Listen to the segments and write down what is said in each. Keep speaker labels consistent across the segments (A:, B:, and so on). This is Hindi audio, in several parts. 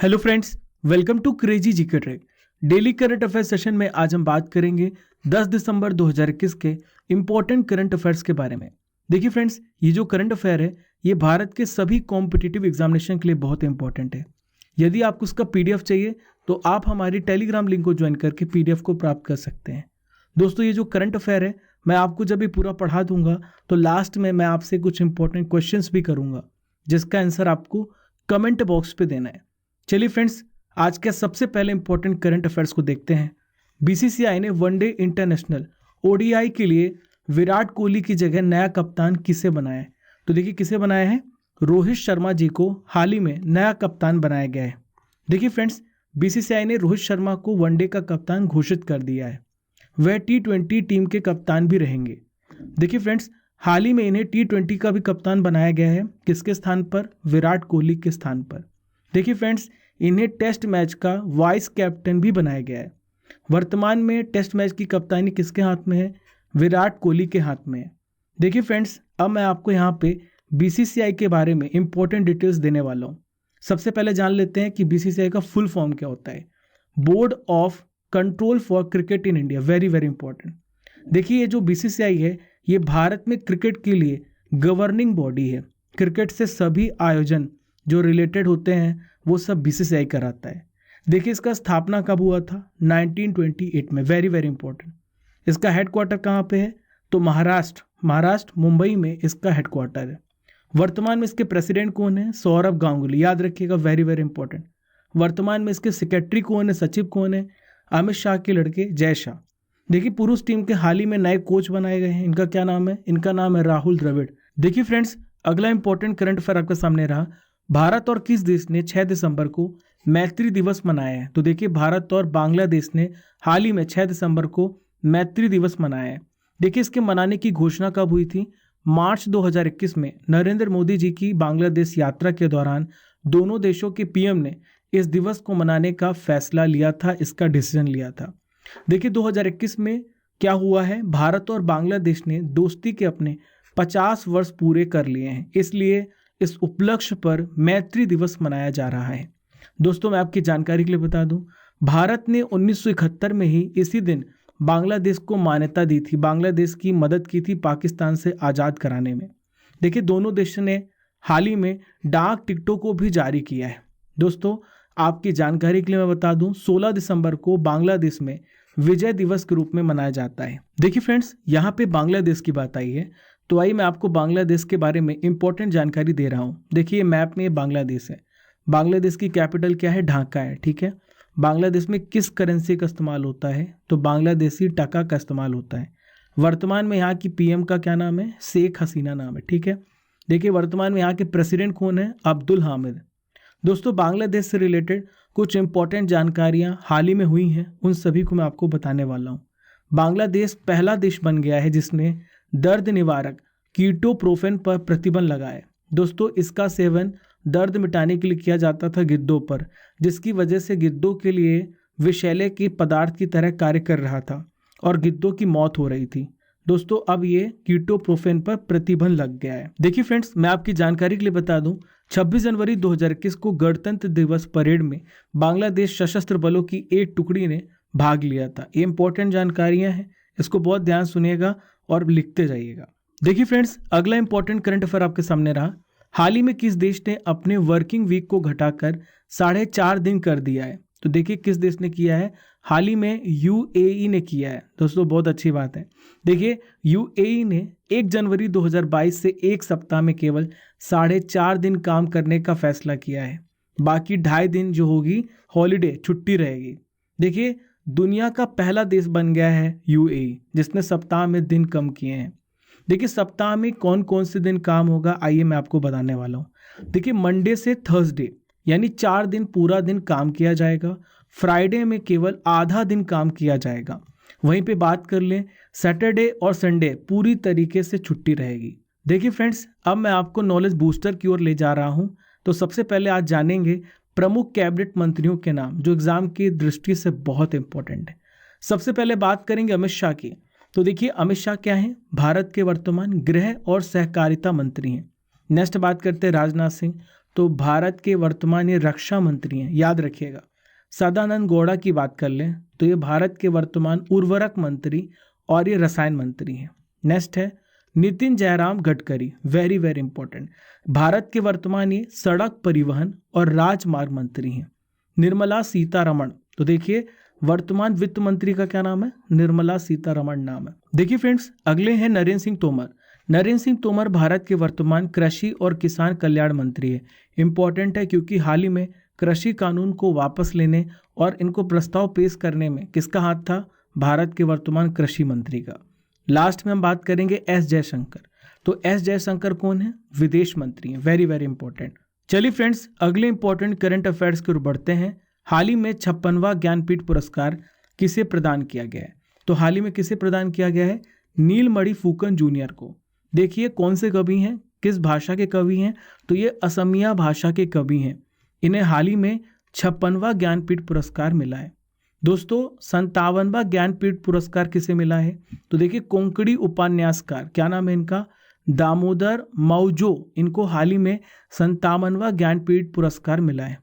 A: Hello friends, welcome to crazy GK track. Daily current affair session में आज हम बात करेंगे 10 दिसंबर 2021 के इंपॉर्टेंट करंट अफेयर्स के बारे में। देखिए फ्रेंड्स, ये जो करंट अफेयर है ये भारत के सभी कॉम्पिटिटिव एग्जामिनेशन के लिए बहुत इंपॉर्टेंट है। यदि आपको उसका पीडीएफ चाहिए तो आप हमारी टेलीग्राम लिंक को ज्वाइन करके पीडीएफ को प्राप्त कर सकते हैं। दोस्तों, ये जो करंट अफेयर है मैं आपको जब भी पूरा पढ़ा दूंगा तो लास्ट में मैं आपसे कुछ इंपॉर्टेंट क्वेश्चंस भी करूंगा जिसका आंसर आपको कमेंट बॉक्स पे देना है। चलिए फ्रेंड्स, आज के सबसे पहले इंपॉर्टेंट करंट अफेयर्स को देखते हैं। बीसीसीआई ने वनडे इंटरनेशनल ओडीआई के लिए विराट कोहली की जगह नया कप्तान किसे बनाया है? तो देखिए किसे बनाया है, रोहित शर्मा जी को हाल ही में नया कप्तान बनाया गया है। देखिए फ्रेंड्स, बीसीसीआई ने रोहित शर्मा को वनडे का कप्तान घोषित कर दिया है। वह टी20 टीम के कप्तान भी रहेंगे। देखिए फ्रेंड्स, हाल ही में इन्हें टी20 का भी कप्तान बनाया गया है। किसके स्थान पर? विराट कोहली के स्थान पर। देखिए फ्रेंड्स, इन्हें टेस्ट मैच का वाइस कैप्टन भी बनाया गया है। वर्तमान में टेस्ट मैच की कप्तानी किसके हाथ में है? विराट कोहली के हाथ में है। देखिए फ्रेंड्स, अब मैं आपको यहाँ पे बीसीसीआई के बारे में इंपॉर्टेंट डिटेल्स देने वाला हूँ। सबसे पहले जान लेते हैं कि बीसीसीआई का फुल फॉर्म क्या होता है। Board of control for cricket in India, very very important. देखिए, ये जो बीसीसीआई है ये भारत में क्रिकेट के लिए गवर्निंग बॉडी है। क्रिकेट से सभी आयोजन जो रिलेटेड होते हैं वो सब बीसीसीआई कराता है। देखिए, इसका स्थापना कब हुआ था? 1928 में। Very very important. इसका हेडक्वार्टर कहाँ पे है? तो महाराष्ट्र मुंबई में इसका हेडक्वार्टर है। वर्तमान में इसके प्रेसिडेंट कौन है? सौरभ गांगुली, याद रखिएगा, वेरी वेरी इंपॉर्टेंट। वर्तमान में इसके सेक्रेटरी कौन है, सचिव कौन है? अमित शाह के लड़के जय शाह। देखिए, पुरुष टीम के हाल ही में नए कोच बनाए गए हैं। इनका क्या नाम है? इनका नाम है राहुल द्रविड़। देखिए फ्रेंड्स, अगला इंपॉर्टेंट करंट अफेयर आपके सामने रहा। भारत और किस देश ने 6 दिसंबर को मैत्री दिवस मनाया है? तो देखिए, भारत और बांग्लादेश ने हाल ही में 6 दिसंबर को मैत्री दिवस मनाया है। देखिए, इसके मनाने की घोषणा कब हुई थी? मार्च 2021 में नरेंद्र मोदी जी की बांग्लादेश यात्रा के दौरान दोनों देशों के पीएम ने इस दिवस को मनाने का फैसला लिया था, इसका डिसीजन लिया था। देखिए, 2021 में क्या हुआ है, भारत और बांग्लादेश ने दोस्ती के अपने 50 वर्ष पूरे कर लिए हैं, इसलिए इस उपलक्ष्य पर मैत्री दिवस मनाया जा रहा है। दोस्तों, मैं आपकी जानकारी के लिए बता दूं, भारत ने 1971 में ही इसी दिन बांग्लादेश को मान्यता दी थी, बांग्लादेश की मदद की थी पाकिस्तान से आज़ाद कराने में। देखिए, दोनों देशों ने हाल ही में डाक टिकटों को भी जारी किया है। दोस्तों, आपकी जानकारी के लिए मैं बता दूं, 16 दिसंबर को बांग्लादेश में विजय दिवस के रूप में मनाया जाता है। देखिए फ्रेंड्स, यहाँ पे बांग्लादेश की बात आई है तो आइए मैं आपको बांग्लादेश के बारे में इंपॉर्टेंट जानकारी दे रहा हूँ। देखिए, मैप में ये बांग्लादेश है। बांग्लादेश की कैपिटल क्या है? ढाका है। ठीक है। बांग्लादेश में किस करेंसी का इस्तेमाल होता है? तो बांग्लादेशी टका का इस्तेमाल होता है। वर्तमान में यहाँ की पीएम का क्या नाम है? शेख हसीना नाम है। ठीक है। देखिए, वर्तमान में यहाँ के प्रेसिडेंट कौन है? अब्दुल हामिद। दोस्तों, बांग्लादेश से रिलेटेड कुछ इंपॉर्टेंट जानकारियाँ हाल ही में हुई हैं, उन सभी को मैं आपको बताने वाला हूँ। बांग्लादेश पहला देश बन गया है जिसने दर्द निवारक कीटोप्रोफेन पर प्रतिबंध लगाया। दोस्तों, इसका सेवन दर्द मिटाने के लिए किया जाता था गिद्धों पर, जिसकी वजह से गिद्धों के लिए विषैले के पदार्थ की तरह कार्य कर रहा था और गिद्धों की मौत हो रही थी। दोस्तों, अब ये कीटोप्रोफेन पर प्रतिबंध लग गया है। देखिए फ्रेंड्स, मैं आपकी जानकारी के लिए बता दूं, 26 जनवरी 2021 को गणतंत्र दिवस परेड में बांग्लादेश सशस्त्र बलों की एक टुकड़ी ने भाग लिया था। ये इंपॉर्टेंट जानकारियां हैं, इसको बहुत ध्यान सुनिएगा और लिखते जाइएगा। देखिए फ्रेंड्स, अगला इंपॉर्टेंट करंट अफेयर आपके सामने रहा। हाल ही में किस देश ने अपने वर्किंग वीक को घटाकर 4.5 दिन कर दिया है? तो देखिए, किस देश ने किया है? हाल ही में यूएई ने किया है। दोस्तों, बहुत अच्छी बात है। देखिए, यूएई ने 1 जनवरी 2022 से एक सप्ताह में केवल 4.5 दिन काम करने का फैसला किया है। बाकी 2.5 दिन जो होगी हॉलीडे, छुट्टी रहेगी। देखिए, दुनिया का पहला देश बन गया है यूएई जिसने सप्ताह में दिन कम किए हैं। देखिए, सप्ताह में कौन कौन से दिन काम होगा, आइए मैं आपको बताने वाला हूँ। देखिए, मंडे से थर्सडे यानी 4 दिन पूरा दिन काम किया जाएगा। फ्राइडे में केवल आधा दिन काम किया जाएगा। वहीं पे बात कर लें, सैटरडे और संडे पूरी तरीके से छुट्टी रहेगी। देखिए फ्रेंड्स, अब मैं आपको नॉलेज बूस्टर की ओर ले जा रहा हूँ। तो सबसे पहले आज जानेंगे प्रमुख कैबिनेट मंत्रियों के नाम, जो एग्जाम की दृष्टि से बहुत इंपॉर्टेंट है। सबसे पहले बात करेंगे अमित शाह की। तो देखिए, अमित शाह क्या हैं? भारत के वर्तमान गृह और सहकारिता मंत्री हैं। नेक्स्ट बात करते हैं राजनाथ सिंह, तो भारत के वर्तमान ये रक्षा मंत्री हैं, याद रखिएगा। सदानंद गौड़ा की बात कर लें तो ये भारत के वर्तमान उर्वरक मंत्री और ये रसायन मंत्री हैं। नेक्स्ट है Nitin Jairam Gadkari, very very important, Bharat के वर्तमान ये सड़क परिवहन और राजमार्ग मंत्री हैं। निर्मला सीतारमण, तो देखिए वर्तमान वित्त मंत्री का क्या नाम है, निर्मला सीतारमण नाम है। देखिए फ्रेंड्स, अगले हैं नरेंद्र सिंह तोमर। नरेंद्र सिंह तोमर भारत के वर्तमान कृषि और किसान कल्याण मंत्री है। इंपॉर्टेंट है क्योंकि हाल ही में कृषि कानून को वापस लेने और इनको प्रस्ताव पेश करने में किसका हाथ था, भारत के वर्तमान कृषि मंत्री का। लास्ट में हम बात करेंगे एस जयशंकर। तो एस जयशंकर कौन है, विदेश मंत्री हैं, वेरी वेरी इंपॉर्टेंट। चलिए फ्रेंड्स, अगले इंपॉर्टेंट करंट अफेयर्स की ओर बढ़ते हैं। हाल ही में 56वां ज्ञानपीठ पुरस्कार किसे प्रदान किया गया है, तो हाल ही में किसे प्रदान किया गया है, नीलमणि फुकन जूनियर को। देखिए कौन से कवि हैं, किस भाषा के कवि हैं, तो ये असमिया भाषा के कवि हैं। इन्हें हाल ही में 56वां ज्ञानपीठ पुरस्कार मिला है। दोस्तों 57वां ज्ञानपीठ पुरस्कार किसे मिला है, तो देखिए कोंकणी उपन्यासकार, क्या नाम है इनका, दामोदर मौजो, इनको हाल ही में 57वां ज्ञानपीठ पुरस्कार मिला है।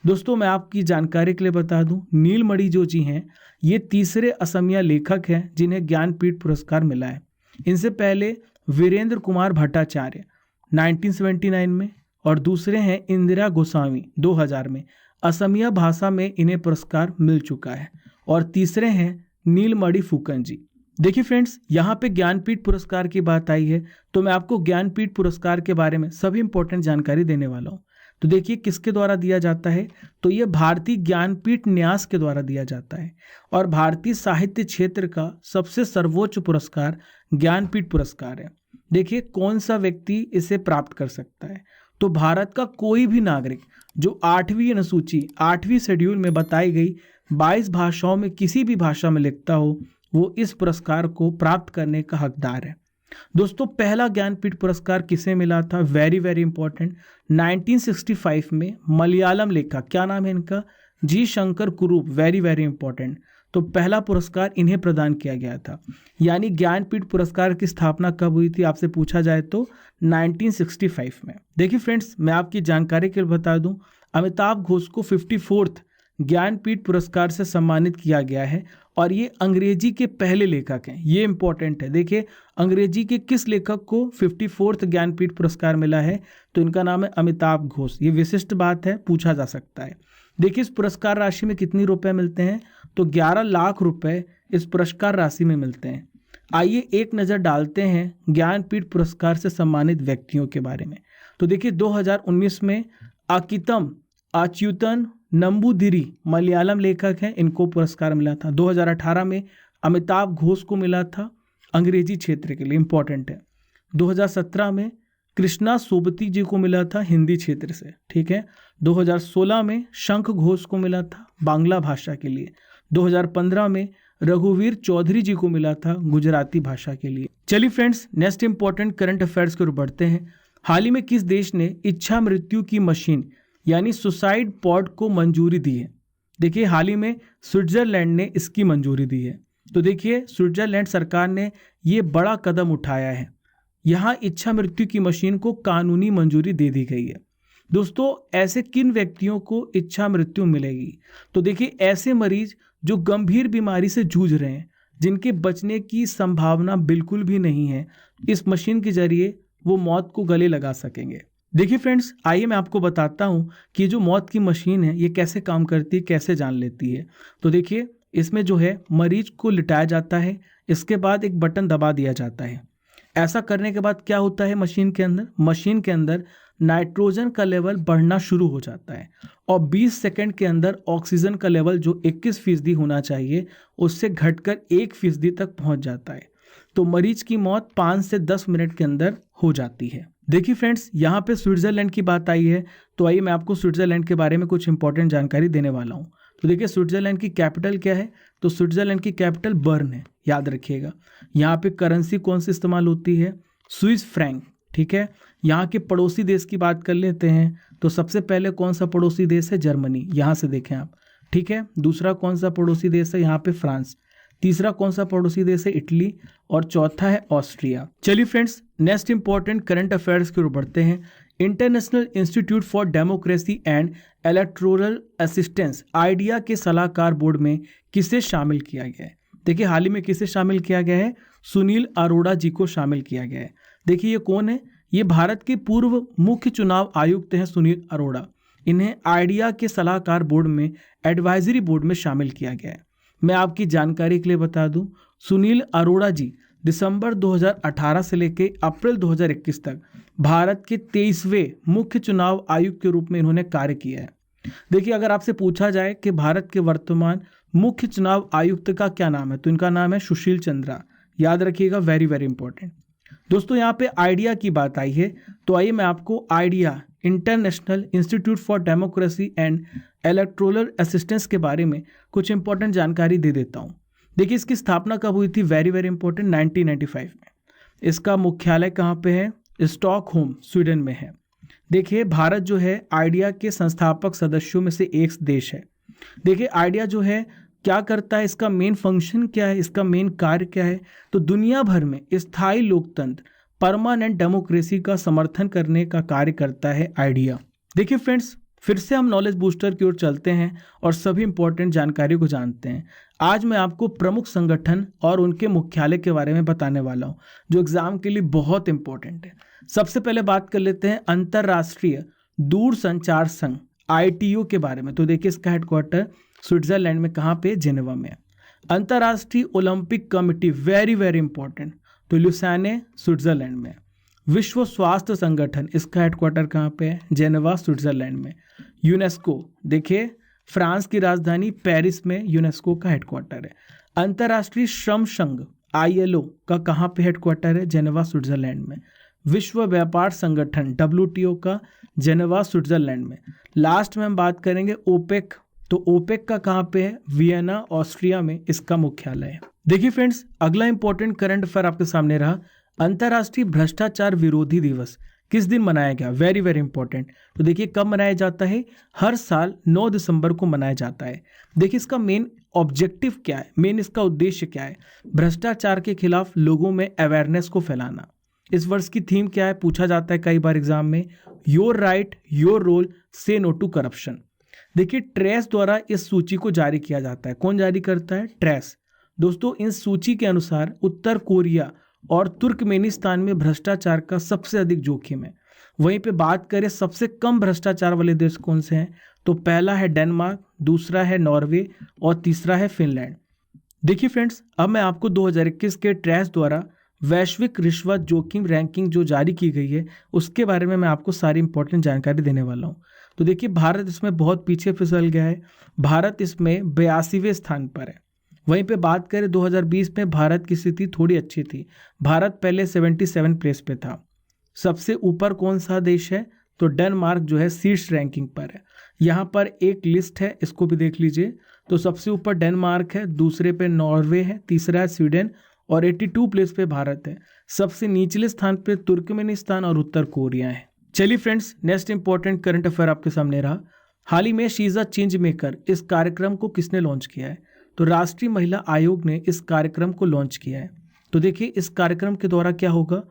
A: दोस्तों मैं आपकी जानकारी के लिए बता दूं, नीलमणि जो जी हैं ये तीसरे असमिया लेखक हैं जिन्हें ज्ञानपीठ पुरस्कार मिला है। इनसे पहले वीरेंद्र कुमार भट्टाचार्य 1979 में, और दूसरे हैं इंदिरा गोस्वामी 2000 में। असमिया भाषा में इन्हें पुरस्कार मिल चुका है। और तीसरे हैं नीलमणि फुकन जी। देखिए फ्रेंड्स, यहाँ पे ज्ञानपीठ पुरस्कार की बात आई है तो मैं आपको ज्ञानपीठ पुरस्कार के बारे में सभी इंपॉर्टेंट जानकारी देने वाला हूँ। तो देखिए किसके द्वारा दिया जाता है, तो ये भारतीय ज्ञानपीठ न्यास के द्वारा दिया जाता है। और भारतीय साहित्य क्षेत्र का सबसे सर्वोच्च पुरस्कार ज्ञानपीठ पुरस्कार है। देखिए कौन सा व्यक्ति इसे प्राप्त कर सकता है, तो भारत का कोई भी नागरिक जो 8वीं अनुसूची 8वीं शेड्यूल में बताई गई 22 भाषाओं में किसी भी भाषा में लिखता हो, वो इस पुरस्कार को प्राप्त करने का हकदार है। दोस्तों पहला ज्ञानपीठ पुरस्कार किसे मिला था, वेरी वेरी इंपॉर्टेंट, 1965 में मलयालम लेखक, क्या नाम है इनका, जी शंकर कुरूप, वेरी वेरी इंपॉर्टेंट। तो पहला पुरस्कार इन्हें प्रदान किया गया था। यानी ज्ञानपीठ पुरस्कार की स्थापना कब हुई थी आपसे पूछा जाए तो 1965 में। देखिए फ्रेंड्स, मैं आपकी जानकारी के लिए बता दूं, अमिताभ घोष को 54th ज्ञानपीठ पुरस्कार से सम्मानित किया गया है। और ये अंग्रेजी के पहले लेखक हैं, ये इंपॉर्टेंट है। देखिए अंग्रेजी के किस लेखक को 54th ज्ञानपीठ पुरस्कार मिला है, तो इनका नाम है अमिताभ घोष। ये विशिष्ट बात है, पूछा जा सकता है। देखिए इस पुरस्कार राशि में कितनी रुपए मिलते हैं, तो 11 लाख रुपए इस पुरस्कार राशि में मिलते हैं। आइए एक नज़र डालते हैं ज्ञानपीठ पुरस्कार से सम्मानित व्यक्तियों के बारे में। तो देखिए 2019 में अकितम अच्युतन नंबूदिरी मलयालम लेखक हैं, इनको पुरस्कार मिला था। 2018 में अमिताभ घोष को मिला था अंग्रेजी क्षेत्र के लिए, इंपॉर्टेंट है। 2017 में कृष्णा सोबती जी को मिला था हिंदी क्षेत्र से, ठीक है। 2016 में शंख घोष को मिला था बांग्ला भाषा के लिए। 2015 में रघुवीर चौधरी जी को मिला था गुजराती भाषा के लिए। चलिए friends, next important current affairs की ओर बढ़ते हैं। हाल ही में किस देश ने इच्छा मृत्यु की मशीन यानी सुसाइड पॉड को मंजूरी दी है? देखिए हाल ही में स्विट्जरलैंड ने इसकी मंजूरी दी है। तो देखिए स्विट्जरलैंड सरकार ने ये बड़ा कदम उठाया है। यहाँ इच्छा मृत्यु की मशीन को कानूनी मंजूरी दे दी गई है। दोस्तों ऐसे किन व्यक्तियों को इच्छा मृत्यु मिलेगी? तो देखिए ऐसे मरीज जो गंभीर बीमारी से जूझ रहे हैं, जिनके बचने की संभावना बिल्कुल भी नहीं है, इस मशीन के जरिए वो मौत को गले लगा सकेंगे। देखिए फ्रेंड्स, आइए मैं आपको बताता हूँ कि जो मौत की मशीन है ये कैसे काम करती है, कैसे जान लेती है। तो देखिए इसमें जो है मरीज को लिटाया जाता है, इसके बाद एक बटन दबा दिया जाता है। ऐसा करने के बाद क्या होता है, मशीन के अंदर नाइट्रोजन का लेवल बढ़ना शुरू हो जाता है और 20 सेकंड के अंदर ऑक्सीजन का लेवल जो 21% होना चाहिए उससे घटकर 1% तक पहुंच जाता है। तो मरीज की मौत 5 से 10 मिनट के अंदर हो जाती है। देखिए फ्रेंड्स, यहाँ पे स्विट्जरलैंड की बात आई है, तो आइए मैं आपको स्विट्जरलैंड के बारे में कुछ इंपॉर्टेंट जानकारी देने वाला हूँ। तो देखिए स्विट्जरलैंड की कैपिटल क्या है, तो स्विट्जरलैंड की कैपिटल बर्न है, याद रखिएगा। यहाँ पे करेंसी कौन सी इस्तेमाल होती है, स्विस फ्रैंक, ठीक है। यहाँ के पड़ोसी देश की बात कर लेते हैं, तो सबसे पहले कौन सा पड़ोसी देश है, जर्मनी, यहाँ से देखें आप, ठीक है। दूसरा कौन सा पड़ोसी देश है, यहाँ पे फ्रांस। तीसरा कौन सा पड़ोसी देश है, इटली। और चौथा है ऑस्ट्रिया। चलिए friends, next important current affairs की ओर बढ़ते हैं। International institute for democracy and electoral assistance idea के सलाहकार बोर्ड में किसे शामिल किया गया है? देखिए हाल ही में किसे शामिल किया गया है? सुनील अरोड़ा जी को शामिल किया गया है। देखिए ये कौन है? ये भारत के पूर्व मुख्य चुनाव आयुक्त हैं सुनील अरोड़ा। इन्हें आइडिया के सलाहकार बोर्ड में एडवाइजरी बोर्ड में शामिल किया गया है। मैं आपकी जानकारी के लिए बता दूं, सुनील अरोड़ा जी दिसंबर 2018 से लेकर अप्रैल 2021 तक भारत के 23वें मुख्य चुनाव आयुक्त के रूप में इन्होंने कार्य किया है। देखिए अगर आपसे पूछा जाए कि भारत के वर्तमान मुख्य चुनाव आयुक्त का क्या नाम है, तो इनका नाम है सुशील चंद्रा। याद रखिएगा, वेरी वेरी इंपॉर्टेंट। दोस्तों यहाँ पे आइडिया की बात आई है, तो आइए मैं आपको idea international institute for democracy and electoral assistance के बारे में कुछ इंपॉर्टेंट जानकारी दे देता हूँ। देखिए इसकी स्थापना कब हुई थी? वेरी वेरी इंपॉर्टेंट, 1995 में। इसका मुख्यालय कहाँ पे है? स्टॉकहोम, स्वीडन में है। देखिए भारत जो है आइडिया के संस्थापक सदस्यों में से एक देश है। देखिए आइडिया जो है क्या करता है, इसका मेन फंक्शन क्या है, इसका मेन कार्य क्या है? तो दुनिया भर में स्थायी लोकतंत्र, परमानेंट डेमोक्रेसी का समर्थन करने का कार्य करता है आइडिया। देखिए फ्रेंड्स, फिर से हम नॉलेज बूस्टर की ओर चलते हैं और सभी इंपॉर्टेंट जानकारी को जानते हैं। आज मैं आपको प्रमुख संगठन और उनके मुख्यालय के बारे में बताने वाला हूं, जो एग्जाम के लिए बहुत इंपॉर्टेंट है। सबसे पहले बात कर लेते हैं अंतर्राष्ट्रीय दूरसंचार संघ ITU के बारे में। तो देखिए इसका हेडक्वार्टर स्विट्जरलैंड में, कहाँ पे? जेनेवा में। अंतर्राष्ट्रीय Olympic committee, very very important, तो ल्यूसाने, स्विट्जरलैंड में। विश्व स्वास्थ्य संगठन, इसका हेडक्वार्टर कहाँ पे है? जेनेवा, स्विट्जरलैंड में। यूनेस्को, देखिए फ्रांस की राजधानी पेरिस में यूनेस्को का हेडक्वार्टर है। अंतर्राष्ट्रीय श्रम संघ ILO का कहाँ पे हेडक्वार्टर है? जेनेवा, स्विट्जरलैंड में। विश्व व्यापार संगठन WTO का जेनेवा, स्विट्जरलैंड में। लास्ट में हम बात करेंगे ओपेक, तो ओपेक का कहाँ पे है? वियना, ऑस्ट्रिया में इसका मुख्यालय है। देखिए फ्रेंड्स, अगला इंपॉर्टेंट करंट अफेयर आपके सामने रहा। अंतर्राष्ट्रीय भ्रष्टाचार विरोधी दिवस किस दिन मनाया गया? Very very important. तो देखिए कब मनाया जाता है? हर साल 9 दिसंबर को मनाया जाता है। देखिए इसका मेन ऑब्जेक्टिव क्या है, मेन इसका उद्देश्य क्या है? भ्रष्टाचार के खिलाफ लोगों में अवेयरनेस को फैलाना। इस वर्ष की थीम क्या है? पूछा जाता है कई बार एग्जाम में, योर राइट योर रोल, से नो टू करप्शन। देखिए ट्रेस द्वारा इस सूची को जारी किया जाता है। कौन जारी करता है? ट्रेस। दोस्तों इस सूची के अनुसार उत्तर कोरिया और तुर्कमेनिस्तान में भ्रष्टाचार का सबसे अधिक जोखिम है। वहीं पे बात करें सबसे कम भ्रष्टाचार वाले देश कौन से हैं, तो पहला है डेनमार्क, दूसरा है नॉर्वे और तीसरा है फिनलैंड। देखिए फ्रेंड्स, अब मैं आपको 2021 के ट्रेस द्वारा वैश्विक रिश्वत जोखिम रैंकिंग जो जारी की गई है उसके बारे में मैं आपको सारी इंपॉर्टेंट जानकारी देने वाला हूँ। तो देखिए भारत इसमें बहुत पीछे फिसल गया है। भारत इसमें 82वें स्थान पर है। वहीं पे बात करें 2020 में भारत की स्थिति थोड़ी अच्छी थी। भारत पहले 77 प्लेस पे था। सबसे ऊपर कौन सा देश है? तो डेनमार्क जो है शीर्ष रैंकिंग पर है। यहाँ पर एक लिस्ट है, इसको भी देख लीजिए। तो सबसे ऊपर डेनमार्क है, दूसरे पे नॉर्वे है, तीसरा है स्वीडन और 82 प्लेस पे भारत है। सबसे निचले स्थान पे तुर्कमेनिस्तान और उत्तर कोरिया है। चलिए friends, next important current affair आपके सामने रहा। हाल ही में शीज़ अ चेंज मेकर इस कार्यक्रम को किसने लॉन्च किया है? तो राष्ट्रीय महिला आयोग ने इस कार्यक्रम को लॉन्च किया है। तो देखिए इस कार्यक्रम के द्वारा क्या होगा?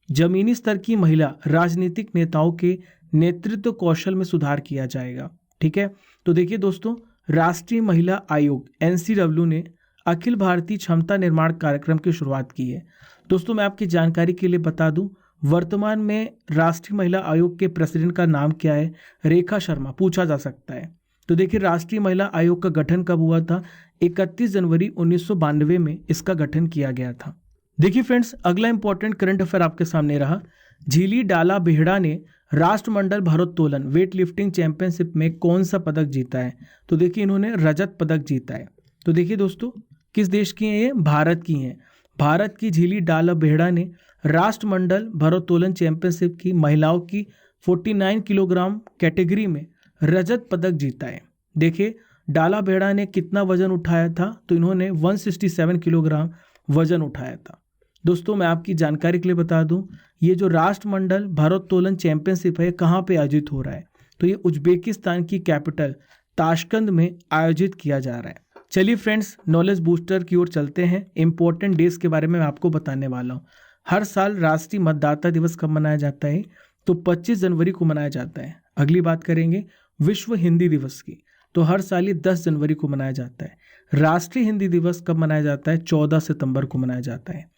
A: जमीनी स्तर की महिला राजनीतिक नेताओं के नेतृत्व कौशल में सुधार किया जाएगा। ठीक है, तो देखिए दोस्तों, राष्ट्रीय महिला आयोग NCW ने अखिल भारतीय क्षमता निर्माण कार्यक्रम की शुरुआत की है। दोस्तों मैं आपकी जानकारी के लिए बता दूं, वर्तमान में राष्ट्रीय महिला आयोग के प्रेसिडेंट का नाम क्या है? रेखा शर्मा, पूछा जा सकता है। तो देखिए राष्ट्रीय महिला आयोग का गठन कब हुआ था? 31 जनवरी 1992 में इसका गठन किया गया था। देखिए फ्रेंड्स, अगला इंपॉर्टेंट करंट अफेयर आपके सामने रहा। झीली डाला बेहड़ा ने राष्ट्रमंडल भारोत्तोलन वेट लिफ्टिंग चैंपियनशिप में कौन सा पदक जीता है? तो देखिए इन्होंने रजत पदक जीता है। तो देखिए दोस्तों, किस देश की हैं ये? भारत की हैं। भारत की झीली डाला बेहड़ा ने राष्ट्रमंडल भारोत्तोलन चैंपियनशिप की महिलाओं की 49 किलोग्राम कैटेगरी में रजत पदक जीता है। देखिए डाला बेहड़ा ने कितना वजन उठाया था? तो इन्होंने 167 किलोग्राम वजन उठाया था। दोस्तों मैं आपकी जानकारी के लिए बता दूं, ये जो राष्ट्रमंडल भारोत्तोलन चैंपियनशिप है कहाँ पे आयोजित हो रहा है? तो ये उज्बेकिस्तान की कैपिटल ताशकंद में आयोजित किया जा रहा है। चलिए फ्रेंड्स, नॉलेज बूस्टर की ओर चलते हैं। इंपॉर्टेंट डेज के बारे में मैं आपको बताने वाला हूँ। हर साल राष्ट्रीय मतदाता दिवस कब मनाया जाता है? तो 25 जनवरी को मनाया जाता है। अगली बात करेंगे विश्व हिंदी दिवस की, तो हर साल ये 10 जनवरी को मनाया जाता है। राष्ट्रीय हिंदी दिवस कब मनाया जाता है? 14 सितंबर को मनाया जाता है।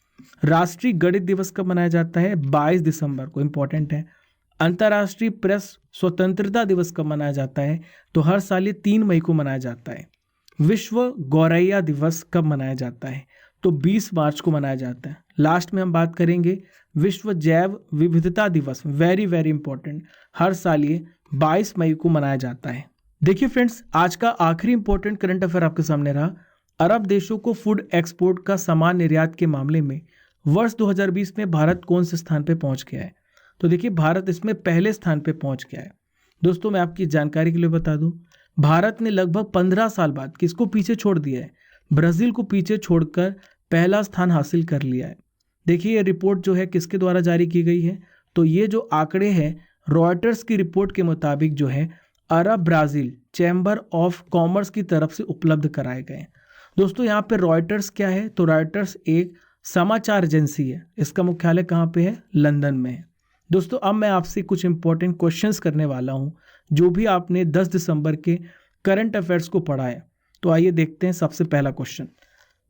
A: राष्ट्रीय गणित दिवस कब मनाया जाता है? 22 दिसंबर को, इंपॉर्टेंट है। अंतर्राष्ट्रीय प्रेस स्वतंत्रता दिवस कब मनाया जाता है? तो हर साल ये 3 मई को मनाया जाता है। विश्व गौरैया दिवस कब मनाया जाता है? तो 20 मार्च को मनाया जाता है। लास्ट में हम बात करेंगे विश्व जैव विविधता दिवस, वेरी वेरी इंपॉर्टेंट, हर साल ये 22 मई को मनाया जाता है। देखिए फ्रेंड्स, आज का आखिरी इंपॉर्टेंट करंट अफेयर आपके सामने रहा। अरब देशों को फूड एक्सपोर्ट का सामान निर्यात के मामले में वर्ष 2020 में भारत कौन से स्थान पे पहुंच गया है? तो देखिए, भारत इसमें पहले स्थान पे पहुंच गया है। दोस्तों, मैं आपकी जानकारी के लिए बता दूं, भारत ने लगभग 15 साल बाद किसको पीछे छोड़ दिया है? ब्राजील को पीछे छोड़कर पहला स्थान हासिल कर लिया है। देखिए, ये रिपोर्ट जो है किसके द्वारा जारी की गई है? तो ये जो आंकड़े हैं रॉयटर्स की रिपोर्ट के मुताबिक जो है अरब ब्राज़ील चैम्बर ऑफ कॉमर्स की तरफ से उपलब्ध कराए गए। दोस्तों, यहाँ पे रॉयटर्स क्या है? तो रॉयटर्स एक समाचार एजेंसी है। इसका मुख्यालय कहाँ पे है? लंदन में है। दोस्तों, अब मैं आपसे कुछ इंपॉर्टेंट क्वेश्चंस करने वाला हूँ जो भी आपने 10 दिसंबर के करंट अफेयर्स को पढ़ा है। तो आइए देखते हैं। सबसे पहला क्वेश्चन,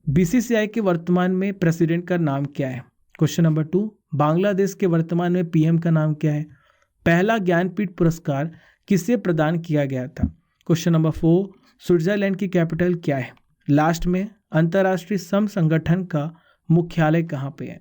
A: बीसीसीआई के वर्तमान में प्रेसिडेंट का नाम क्या है? क्वेश्चन नंबर 2, बांग्लादेश के वर्तमान में पीएम का नाम क्या है? पहला ज्ञानपीठ पुरस्कार किसे प्रदान किया गया था? क्वेश्चन नंबर 4, स्विट्जरलैंड की कैपिटल क्या है? लास्ट में, अंतर्राष्ट्रीय श्रम संगठन का मुख्यालय कहाँ पे है?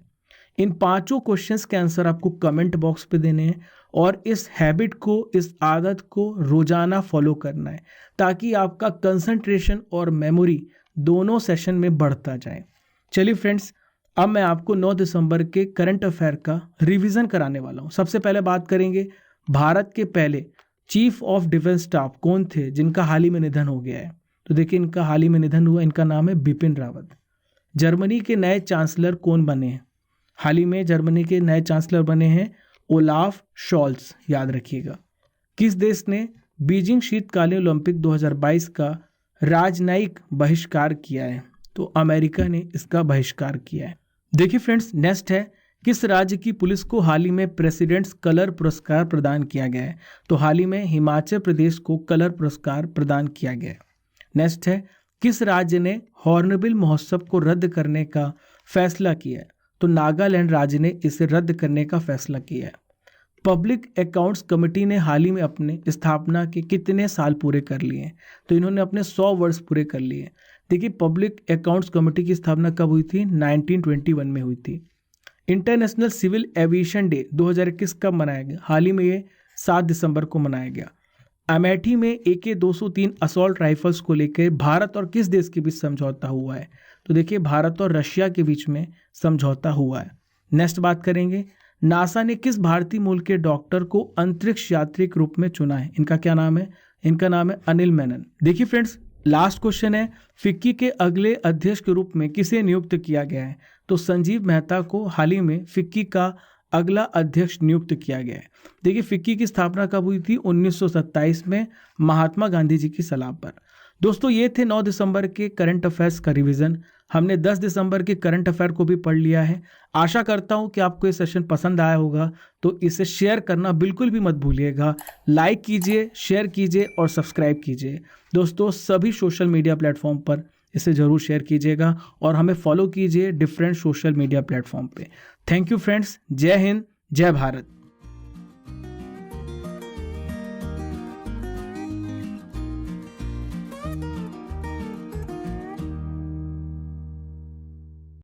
A: इन 5 क्वेश्चंस के आंसर आपको कमेंट बॉक्स पे देने हैं और इस हैबिट को, इस आदत को रोजाना फॉलो करना है ताकि आपका कंसंट्रेशन और मेमोरी दोनों सेशन में बढ़ता जाए। चलिए फ्रेंड्स, अब मैं आपको 9 दिसंबर के करंट अफेयर का रिवीजन कराने वाला हूँ। सबसे पहले बात करेंगे, भारत के पहले चीफ ऑफ डिफेंस स्टाफ कौन थे जिनका हाल ही में निधन हो गया है? तो देखिए, इनका हाल ही में निधन हुआ, इनका नाम है बिपिन रावत। जर्मनी के नए चांसलर कौन बने हैं? हाल ही में जर्मनी के नए चांसलर बने हैं ओलाफ शॉल्स, याद रखिएगा। किस देश ने बीजिंग शीतकालीन ओलंपिक 2022 का राजनयिक बहिष्कार किया है? तो अमेरिका ने इसका बहिष्कार किया है। देखिए फ्रेंड्स, नेक्स्ट है, किस राज्य की पुलिस को हाल ही में प्रेसिडेंट्स कलर पुरस्कार प्रदान किया गया है? तो हाल ही में हिमाचल प्रदेश को कलर पुरस्कार प्रदान किया गया है। नेक्स्ट है, किस राज्य ने हॉर्नबिल महोत्सव को रद्द करने का फैसला किया है? तो नागालैंड राज्य ने इसे रद्द करने का फैसला किया है। पब्लिक अकाउंट्स कमेटी ने हाल ही में अपने स्थापना के कितने साल पूरे कर लिए हैं? तो इन्होंने अपने 100 वर्ष पूरे कर लिए। देखिए, पब्लिक अकाउंट्स कमेटी की स्थापना कब हुई थी? 1921 में हुई थी। इंटरनेशनल सिविल एविएशन डे 2021 कब मनाया गया? हाल ही में ये 7 दिसंबर को मनाया गया। अमेठी में AK-203 असॉल्ट राइफल्स को लेकर भारत और किस देश के बीच समझौता हुआ है? तो देखिए, भारत और रशिया के बीच में समझौता हुआ है। नेक्स्ट बात करेंगे, नासा ने किस भारतीय मूल के डॉक्टर को अंतरिक्ष यात्री के रूप में चुना है? इनका क्या नाम है? इनका नाम है अनिल मेनन। देखिए फ्रेंड्स, लास्ट क्वेश्चन है, फिक्की के अगले अध्यक्ष के रूप में किसे नियुक्त किया गया है? तो संजीव मेहता को हाल ही में फिक्की का अगला अध्यक्ष नियुक्त किया गया है। देखिए, फिक्की की स्थापना कब हुई थी? 1927 में महात्मा गांधी जी की सलाह पर। दोस्तों, ये थे 9 दिसंबर के करंट अफेयर्स का रिवीजन। हमने 10 दिसंबर के करंट अफेयर को भी पढ़ लिया है। आशा करता हूँ कि आपको ये सेशन पसंद आया होगा, तो इसे शेयर करना बिल्कुल भी मत भूलिएगा। लाइक कीजिए, शेयर कीजिए और सब्सक्राइब कीजिए। दोस्तों, सभी सोशल मीडिया प्लेटफॉर्म पर इसे ज़रूर शेयर कीजिएगा और हमें फॉलो कीजिए डिफरेंट सोशल मीडिया प्लेटफॉर्म पे। Thank you friends. जय हिंद, जय भारत।